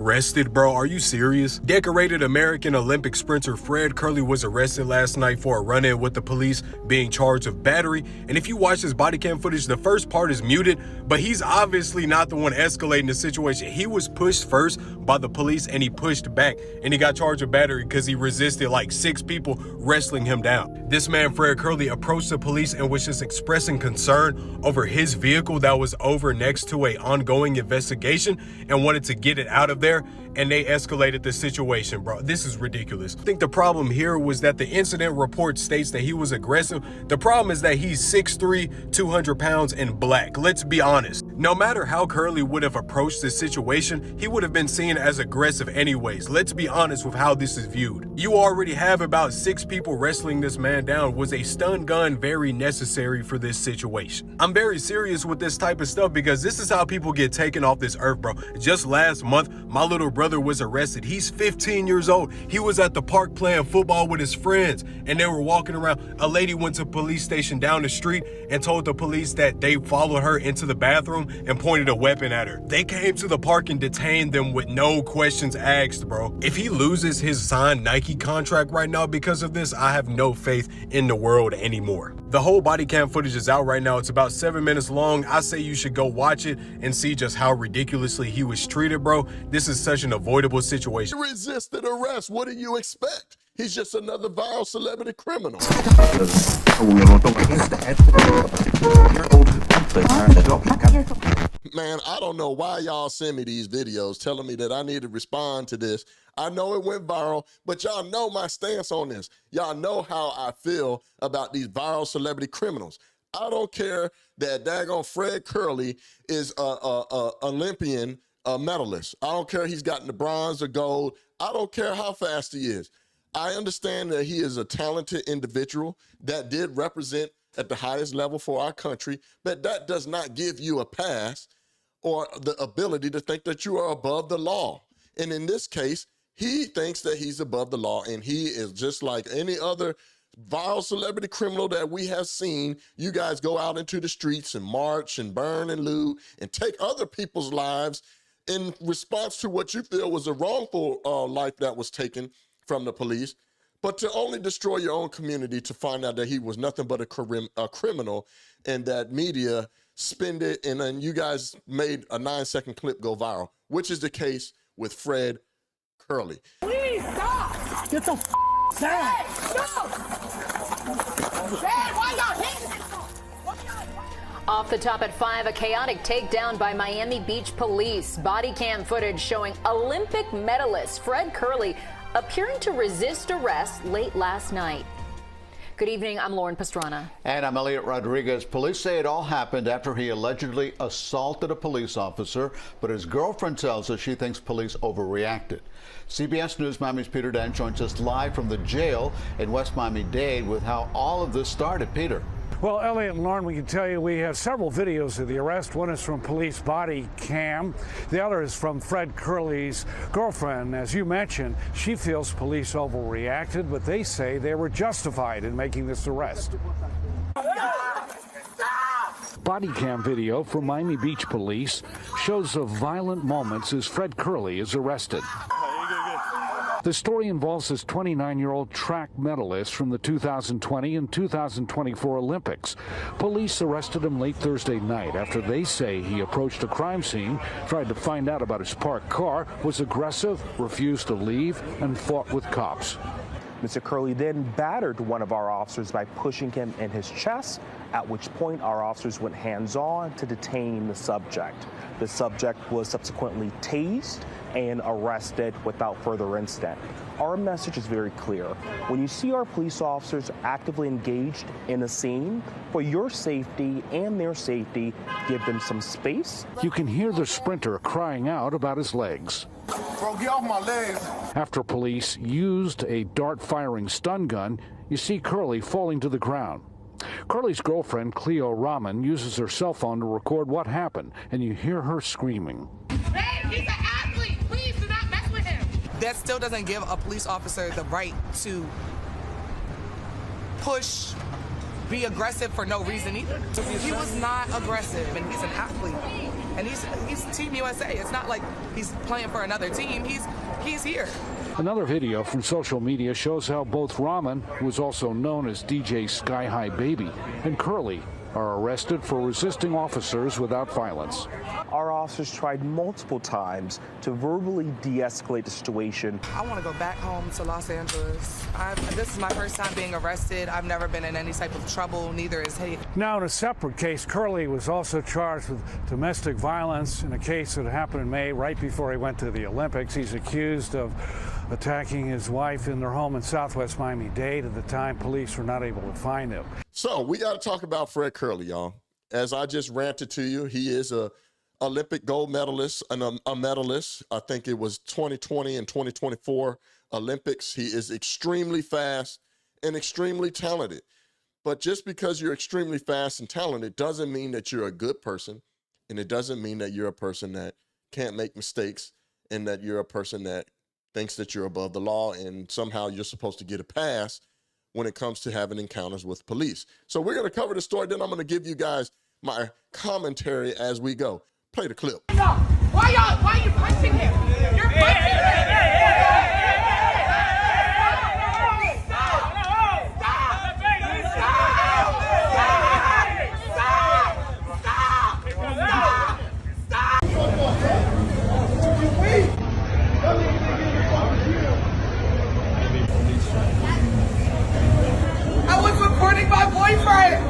Arrested, bro? Are you serious? Decorated American Olympic sprinter Fred Kerley was arrested last night for a run-in with the police, being charged with battery. And if you watch this body cam footage, the first part is muted, but he's obviously not the one escalating the situation. He was pushed first by the police and he pushed back, and he got charged with battery because he resisted like 6 people wrestling him down. This man, Fred Kerley, approached the police and was just expressing concern over his vehicle that was over next to an ongoing investigation and wanted to get it out of there. And they escalated the situation, bro. This is ridiculous. I think the problem here was that the incident report states that he was aggressive. The problem is that he's 6'3", 200 pounds and black. Let's be honest. No matter how Kerley would have approached this situation, he would have been seen as aggressive anyways. Let's be honest with how this is viewed. You already have about 6 people wrestling this man down. Was a stun gun very necessary for this situation? I'm very serious with this type of stuff because this is how people get taken off this earth, bro. Just last month, my little brother was arrested. He's 15 years old. He was at the park playing football with his friends and they were walking around. A lady went to a police station down the street and told the police that they followed her into the bathroom and pointed a weapon at her. They came to the park and detained them with no questions asked, bro. If he loses his signed Nike contract right now because of this, I have no faith in the world anymore. The whole body cam footage is out right now. It's about 7 minutes long. I say you should go watch it and see just how ridiculously he was treated, bro. This is such an avoidable situation. He resisted arrest. What do you expect? He's just another viral celebrity criminal. Man, I don't know why y'all send me these videos telling me that I need to respond to this. I know it went viral, but y'all know my stance on this. Y'all know how I feel about these viral celebrity criminals. I don't care that daggone Fred Kerley is a Olympian medalist. I don't care he's gotten the bronze or gold. I don't care how fast he is. I understand that he is a talented individual that did represent at the highest level for our country, but that does not give you a pass or the ability to think that you are above the law. And in this case, he thinks that he's above the law, and he is just like any other viral celebrity criminal that we have seen. You guys go out into the streets and march and burn and loot and take other people's lives in response to what you feel was a wrongful life that was taken from the police, but to only destroy your own community to find out that he was nothing but a criminal, and that media spinned it, and then you guys made a 9-second clip go viral, which is the case with Fred Kerley. Please stop! Get the back! Stop! Dad, why y'all hitting me? Off the top at 5, a chaotic takedown by Miami Beach police. Body cam footage showing Olympic medalist Fred Kerley appearing to resist arrest late last night. Good evening, I'm Lauren Pastrana. And I'm Elliot Rodriguez. Police say it all happened after he allegedly assaulted a police officer, but his girlfriend tells us she thinks police overreacted. CBS News Miami's Peter Dan joins us live from the jail in West Miami-Dade with how all of this started. Peter. Well, Elliot and Lauren, we can tell you we have several videos of the arrest. One is from police body cam. The other is from Fred Kerley's girlfriend. As you mentioned, she feels police overreacted, but they say they were justified in making this arrest. Body cam video from Miami Beach police shows the violent moments as Fred Kerley is arrested. The story involves this 29-year-old track medalist from the 2020 and 2024 Olympics. Police arrested him late Thursday night after they say he approached a crime scene, tried to find out about his parked car, was aggressive, refused to leave, and fought with cops. Mr. Kerley then battered one of our officers by pushing him in his chest, at which point our officers went hands-on to detain the subject. The subject was subsequently tased and arrested without further incident. Our message is very clear. When you see our police officers actively engaged in a scene, for your safety and their safety, give them some space. You can hear the sprinter crying out about his legs. Bro, get off my legs. After police used a dart-firing stun gun, you see Kerley falling to the ground. Kerley's girlfriend, Cleo Rahman, uses her cell phone to record what happened, and you hear her screaming. Babe, he's an athlete. Please do not mess with him. That still doesn't give a police officer the right to push be aggressive for no reason either. He was not aggressive, and he's an athlete. And he's Team USA. It's not like he's playing for another team. He's here. Another video from social media shows how both Rahman, who is also known as DJ Sky High Baby, and Kerley are arrested for resisting officers without violence. Our officers tried multiple times to verbally de-escalate the situation. I want to go back home to Los Angeles. This is my first time being arrested. I've never been in any type of trouble, neither is he. Now, in a separate case, Kerley was also charged with domestic violence in a case that happened in May, right before he went to the Olympics. He's accused of attacking his wife in their home in Southwest Miami-Dade. At the time, police were not able to find him. So we got to talk about Fred Kerley, y'all. As I just ranted to you, he is a Olympic gold medalist and a medalist. I think it was 2020 and 2024 Olympics. He is extremely fast and extremely talented. But just because you're extremely fast and talented doesn't mean that you're a good person. And it doesn't mean that you're a person that can't make mistakes and that you're a person that thinks that you're above the law and somehow you're supposed to get a pass when it comes to having encounters with police. So we're going to cover the story. Then I'm going to give you guys my commentary as we go. Play the clip. Why are you punching him? You're punching him. I was recording my boyfriend.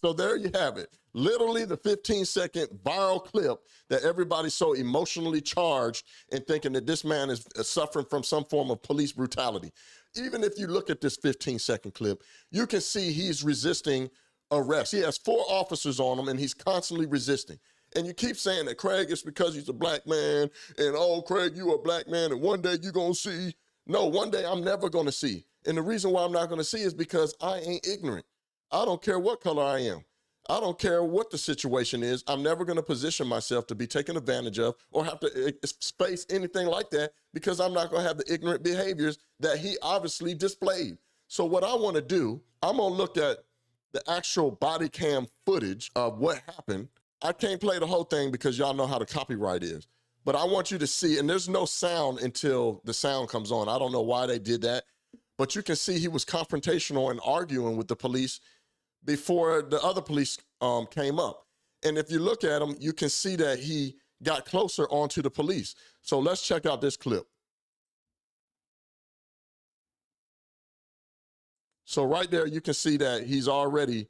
So there you have it. Literally the 15-second viral clip that everybody's so emotionally charged and thinking that this man is suffering from some form of police brutality. Even if you look at this 15-second clip, you can see he's resisting arrest. He has 4 officers on him and he's constantly resisting. And you keep saying that, Craig, it's because he's a black man, and oh, Craig, you a black man, and one day you're gonna see. No, one day I'm never gonna see. And the reason why I'm not gonna see is because I ain't ignorant. I don't care what color I am. I don't care what the situation is. I'm never gonna position myself to be taken advantage of or have to face anything like that because I'm not gonna have the ignorant behaviors that he obviously displayed. So what I wanna do, I'm gonna look at the actual body cam footage of what happened. I can't play the whole thing because y'all know how the copyright is, but I want you to see, and there's no sound until the sound comes on. I don't know why they did that, but you can see he was confrontational and arguing with the police before the other police came up. And if you look at him, you can see that he got closer onto the police. So let's check out this clip. So right there, you can see that he's already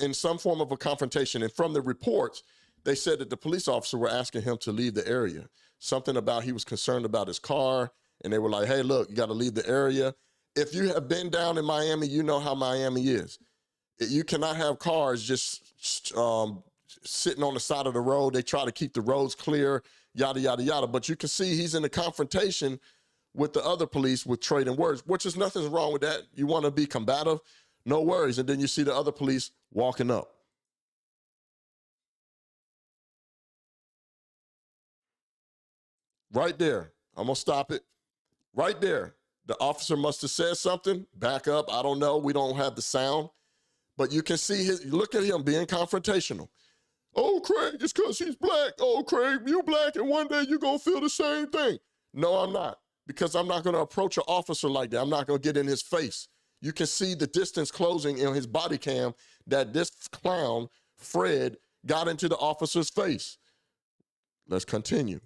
in some form of a confrontation. And from the reports, they said that the police officer were asking him to leave the area. Something about he was concerned about his car, and they were like, hey, look, you got to leave the area. If you have been down in Miami, you know how Miami is. You cannot have cars just sitting on the side of the road. They try to keep the roads clear, yada, yada, yada. But you can see he's in a confrontation with the other police with trading words, which is nothing wrong with that. You want to be combative, no worries. And then you see the other police walking up. Right there. I'm going to stop it. Right there. The officer must have said something. Back up. I don't know. We don't have the sound. But you can see look at him being confrontational. Oh, Craig, it's because he's black. Oh, Craig, you black, and one day you're going to feel the same thing. No, I'm not. Because I'm not going to approach an officer like that. I'm not going to get in his face. You can see the distance closing in his body cam that this clown, Fred, got into the officer's face. Let's continue.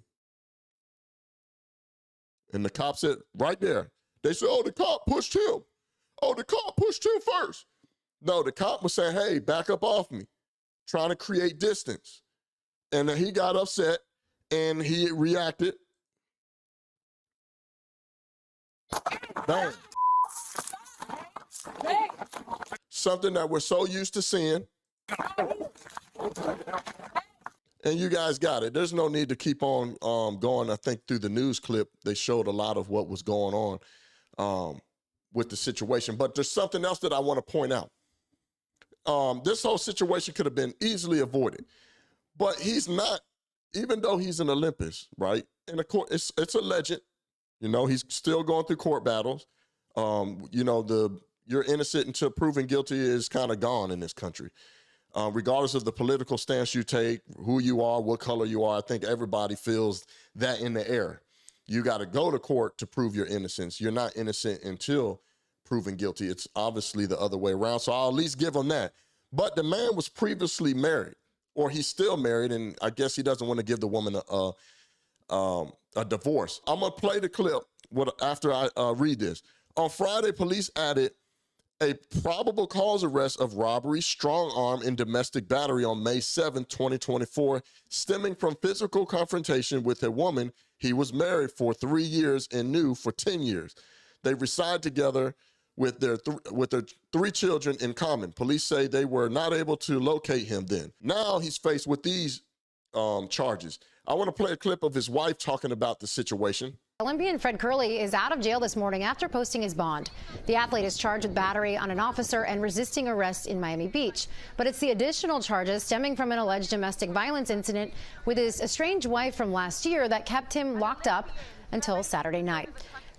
And the cop said, right there, they said, oh, the cop pushed him. Oh, the cop pushed him first. No, the cop was saying, hey, back up off me, trying to create distance. And then he got upset and he reacted. Bang. Something that we're so used to seeing. And you guys got it. There's no need to keep on going. I think through the news clip, they showed a lot of what was going on with the situation. But there's something else that I want to point out. This whole situation could have been easily avoided. But he's not, even though he's an Olympus, right? And of course, it's a legend. You know, he's still going through court battles. You know, you're innocent until proven guilty is kind of gone in this country. Regardless of the political stance you take, who you are, what color you are, I think everybody feels that in the air. You got to go to court to prove your innocence. You're not innocent until proven guilty. It's obviously the other way around, so I'll at least give him that. But the man was previously married, or he's still married, and I guess he doesn't want to give the woman a divorce. I'm going to play the clip after I read this. On Friday, police added a probable cause arrest of robbery, strong arm, and domestic battery on May 7, 2024, stemming from physical confrontation with a woman he was married for 3 years and knew for 10 years. They reside together with their 3 children in common. Police say they were not able to locate him then. Now he's faced with these charges. I want to play a clip of his wife talking about the situation. Olympian Fred Kerley is out of jail this morning after posting his bond. The athlete is charged with battery on an officer and resisting arrest in Miami Beach. But it's the additional charges stemming from an alleged domestic violence incident with his estranged wife from last year that kept him locked up until Saturday night.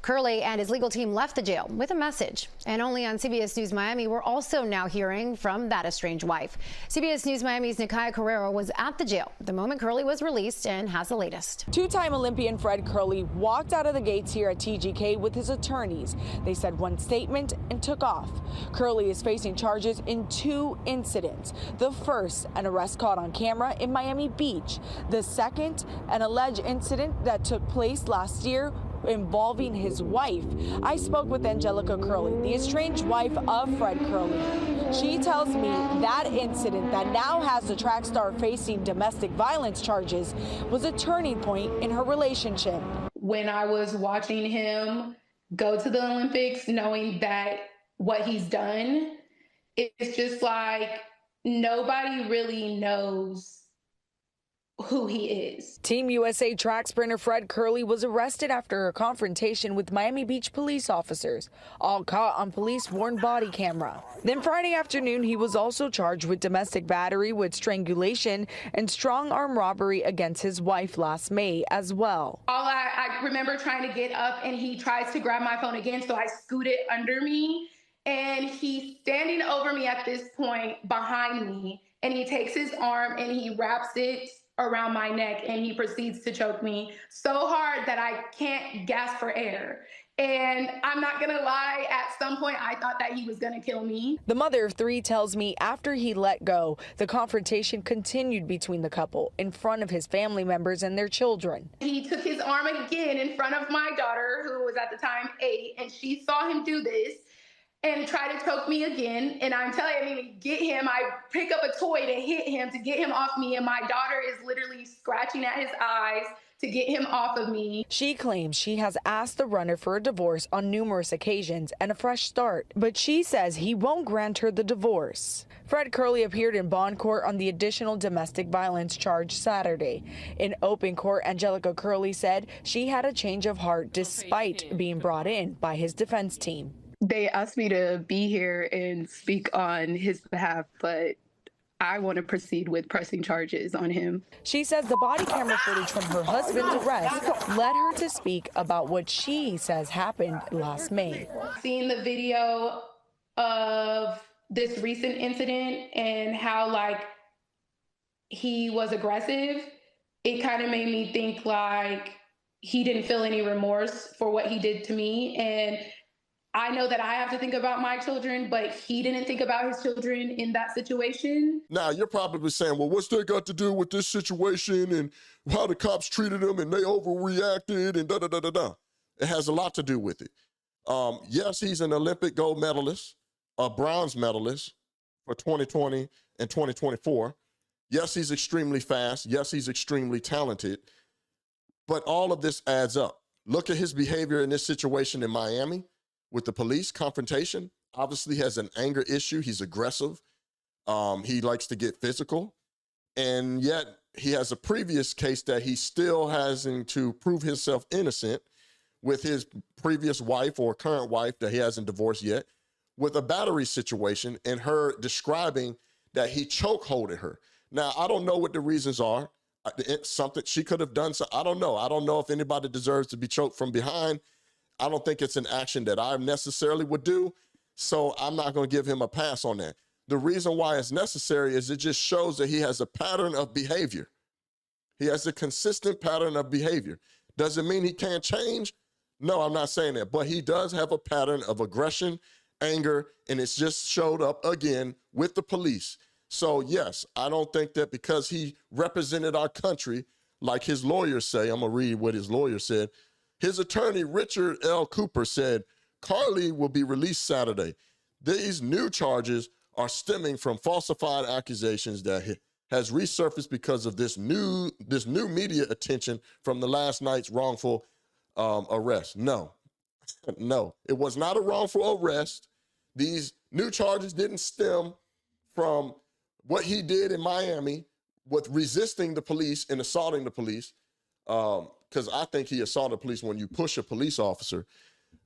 Kerley and his legal team left the jail with a message. And only on CBS News Miami, we're also now hearing from that estranged wife. CBS News Miami's Nikaya Carrero was at the jail the moment Kerley was released and has the latest. Two-time Olympian Fred Kerley walked out of the gates here at TGK with his attorneys. They said one statement and took off. Kerley is facing charges in 2 incidents. The first, an arrest caught on camera in Miami Beach. The second, an alleged incident that took place last year involving his wife. I spoke with Angelica Kerley, the estranged wife of Fred Kerley. She tells me that incident that now has the track star facing domestic violence charges was a turning point in her relationship. When I was watching him go to the Olympics, knowing that what he's done, it's just like nobody really knows who he is. Team USA track sprinter Fred Kerley was arrested after a confrontation with Miami Beach police officers, all caught on police-worn body camera. Then Friday afternoon, he was also charged with domestic battery with strangulation and strong arm robbery against his wife last May as well. I remember trying to get up and he tries to grab my phone again, so I scoot it under me, and he's standing over me at this point behind me, and he takes his arm and he wraps it around my neck and he proceeds to choke me so hard that I can't gasp for air. And I'm not gonna lie, at some point I thought that he was gonna kill me. The mother of 3 tells me after he let go, the confrontation continued between the couple in front of his family members and their children. He took his arm again in front of my daughter, who was at the time 8, and she saw him do this and try to choke me again. And I'm telling you, I mean, get him, I pick up a toy to hit him, to get him off me. And my daughter is literally scratching at his eyes to get him off of me. She claims she has asked the runner for a divorce on numerous occasions and a fresh start, but she says he won't grant her the divorce. Fred Kerley appeared in bond court on the additional domestic violence charge Saturday. In open court, Angelica Kerley said she had a change of heart despite being brought in by his defense team. They asked me to be here and speak on his behalf, but I want to proceed with pressing charges on him. She says the body camera footage from her husband's arrest led her to speak about what she says happened last May. Seeing the video of this recent incident and how like he was aggressive, it kind of made me think like he didn't feel any remorse for what he did to me. And I know that I have to think about my children, but he didn't think about his children in that situation. Now, you're probably saying, well, what's that got to do with this situation and how the cops treated him and they overreacted and da-da-da-da-da? It has a lot to do with it. Yes, he's an Olympic gold medalist, a bronze medalist for 2020 and 2024. Yes, he's extremely fast. Yes, he's extremely talented. But all of this adds up. Look at his behavior in this situation in Miami. With the police confrontation, obviously has an anger issue. He's aggressive. He likes to get physical. And yet he has a previous case that he still has to prove himself innocent with his previous wife or current wife that he hasn't divorced yet, with a battery situation and her describing that he chokeholded her. Now, I don't know what the reasons are. It's something she could have done. So I don't know. I don't know if anybody deserves to be choked from behind. I don't think it's an action that I necessarily would do. So I'm not going to give him a pass on that. The reason why it's necessary is it just shows that he has a pattern of behavior. He has a consistent pattern of behavior. Does it mean he can't change? No, I'm not saying that. But he does have a pattern of aggression, anger, and it's just showed up again with the police. So yes, I don't think that because he represented our country, like his lawyers say, I'm gonna read what his lawyer said. His attorney, Richard L. Cooper, said, Kerley will be released Saturday. These new charges are stemming from falsified accusations that has resurfaced because of this new media attention from the last night's wrongful arrest. No, it was not a wrongful arrest. These new charges didn't stem from what he did in Miami with resisting the police and assaulting the police, because I think he assaulted police when you push a police officer.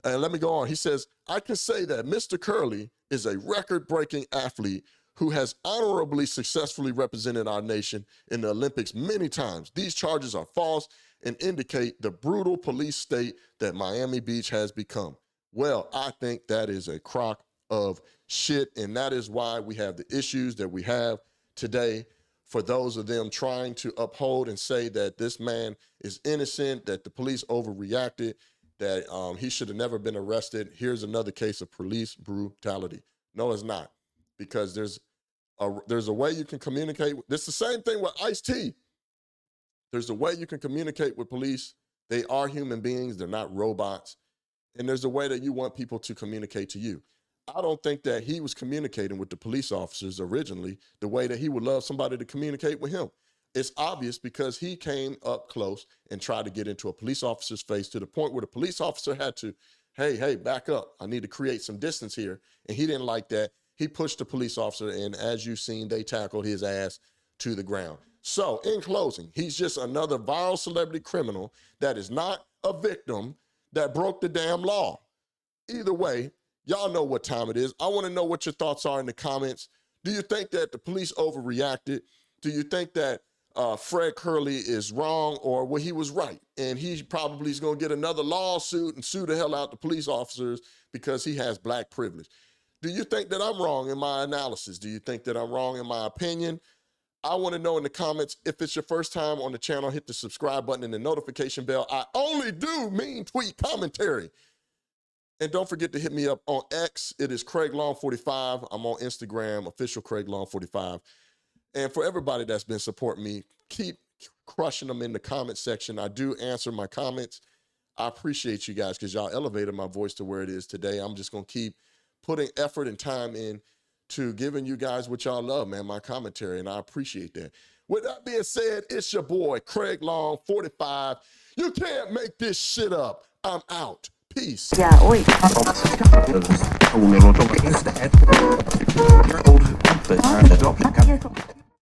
And let me go on. He says, I can say that Mr. Kerley is a record-breaking athlete who has honorably successfully represented our nation in the Olympics many times. These charges are false and indicate the brutal police state that Miami Beach has become. Well, I think that is a crock of shit, and that is why we have the issues that we have today. For those of them trying to uphold and say that this man is innocent, that the police overreacted, that he should have never been arrested. Here's another case of police brutality. No, it's not, because there's a way you can communicate. It's the same thing with Ice-T. There's a way you can communicate with police. They are human beings. They're not robots. And there's a way that you want people to communicate to you. I don't think that he was communicating with the police officers originally the way that he would love somebody to communicate with him. It's obvious because he came up close and tried to get into a police officer's face to the point where the police officer had to, hey, back up. I need to create some distance here. And he didn't like that. He pushed the police officer, and as you've seen, they tackled his ass to the ground. So in closing, he's just another viral celebrity criminal that is not a victim that broke the damn law. Either way, y'all know what time it is. I want to know what your thoughts are in the comments. Do you think that the police overreacted? Do you think that Fred Kerley is wrong, or well, he was right, and he probably is going to get another lawsuit and sue the hell out the police officers because he has black privilege? Do you think that I'm wrong in my analysis? Do you think that I'm wrong in my opinion? I want to know in the comments. If it's your first time on the channel, hit the subscribe button and the notification bell. I only do mean tweet commentary. And don't forget to hit me up on X. It is Craig Long 45. I'm on Instagram, official Craig Long 45. And for everybody that's been supporting me, keep crushing them in the comment section. I do answer my comments. I appreciate you guys because y'all elevated my voice to where it is today. I'm just going to keep putting effort and time in to giving you guys what y'all love, man, my commentary, and I appreciate that. With that being said, it's your boy, Craig Long 45. You can't make this shit up. I'm out. Peace. Ya, hoy.